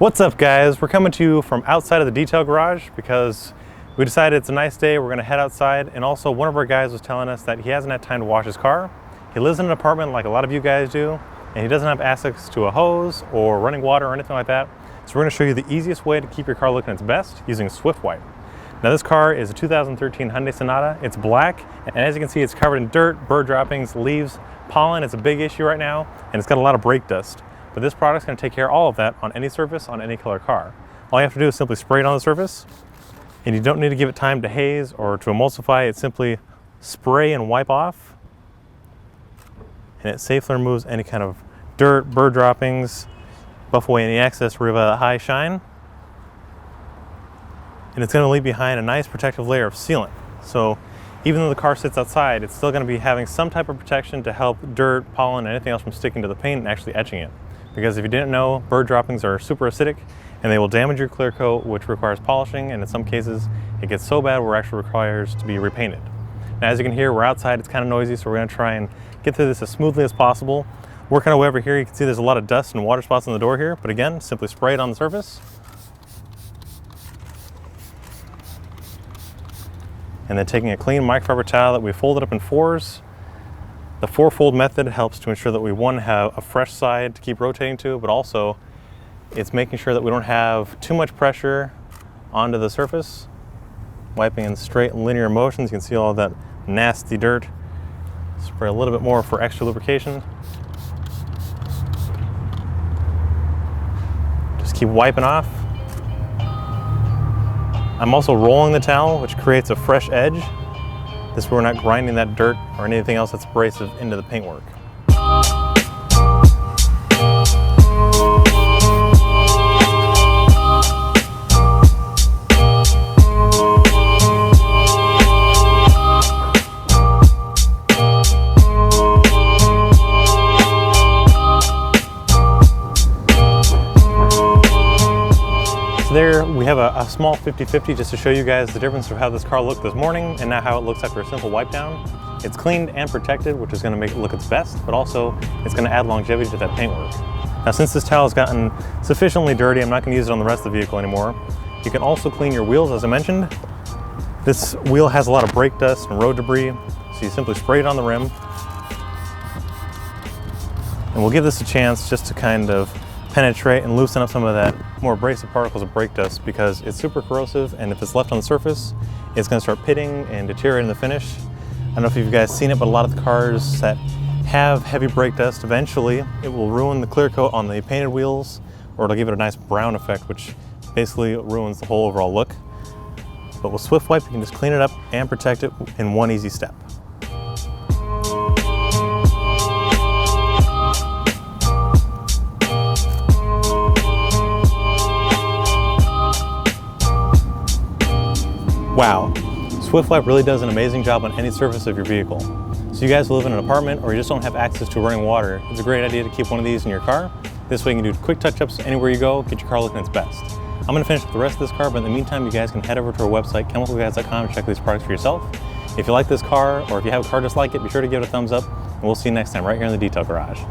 What's up, guys? We're coming to you from outside of the detail garage because we decided it's a nice day. We're gonna head outside, and also one of our guys was telling us that he hasn't had time to wash his car. He lives in an apartment like a lot of you guys do, and he doesn't have access to a hose or running water or anything like that. So we're gonna show you the easiest way to keep your car looking its best using Swift Wipe. Now this car is a 2013 Hyundai Sonata. It's black, and as you can see, it's covered in dirt, bird droppings, leaves, pollen. It's a big issue right now, and it's got a lot of brake dust. But this product's gonna take care of all of that on any surface, on any color car. All you have to do is simply spray it on the surface, and you don't need to give it time to haze or to emulsify. It simply spray and wipe off, and it safely removes any kind of dirt, bird droppings, buff away any excess, remove a high shine, and it's gonna leave behind a nice protective layer of sealant. So even though the car sits outside, it's still gonna be having some type of protection to help dirt, pollen, and anything else from sticking to the paint and actually etching it. Because if you didn't know, bird droppings are super acidic and they will damage your clear coat, which requires polishing, and in some cases it gets so bad where it actually requires to be repainted. Now as you can hear, we're outside, it's kind of noisy, so we're gonna try and get through this as smoothly as possible. Working our way over here, you can see there's a lot of dust and water spots on the door here, but again, simply spray it on the surface. And then taking a clean microfiber towel that we folded up in fours. The four-fold method helps to ensure that we, one, have a fresh side to keep rotating to, but also it's making sure that we don't have too much pressure onto the surface. Wiping in straight linear motions, you can see all that nasty dirt. Spray a little bit more for extra lubrication. Just keep wiping off. I'm also rolling the towel, which creates a fresh edge. This way we're not grinding that dirt or anything else that's abrasive into the paintwork. There we have a small 50-50 just to show you guys the difference of how this car looked this morning and now how it looks after a simple wipe down. It's cleaned and protected, which is going to make it look its best, but also it's going to add longevity to that paintwork. Now since this towel has gotten sufficiently dirty, I'm not going to use it on the rest of the vehicle anymore. You can also clean your wheels, as I mentioned. This wheel has a lot of brake dust and road debris, so you simply spray it on the rim. And we'll give this a chance just to kind of penetrate and loosen up some of that more abrasive particles of brake dust, because it's super corrosive, and if it's left on the surface, it's going to start pitting and deteriorating the finish. I don't know if you guys seen it, but a lot of the cars that have heavy brake dust, eventually it will ruin the clear coat on the painted wheels, or it'll give it a nice brown effect, which basically ruins the whole overall look. But with Swift Wipe, you can just clean it up and protect it in one easy step. Wow, Swift Wipe really does an amazing job on any surface of your vehicle. So you guys live in an apartment or you just don't have access to running water, it's a great idea to keep one of these in your car. This way you can do quick touch-ups anywhere you go, get your car looking its best. I'm gonna finish up the rest of this car, but in the meantime, you guys can head over to our website, chemicalguys.com, and check these products for yourself. If you like this car, or if you have a car just like it, be sure to give it a thumbs up, and we'll see you next time right here in the Detail Garage.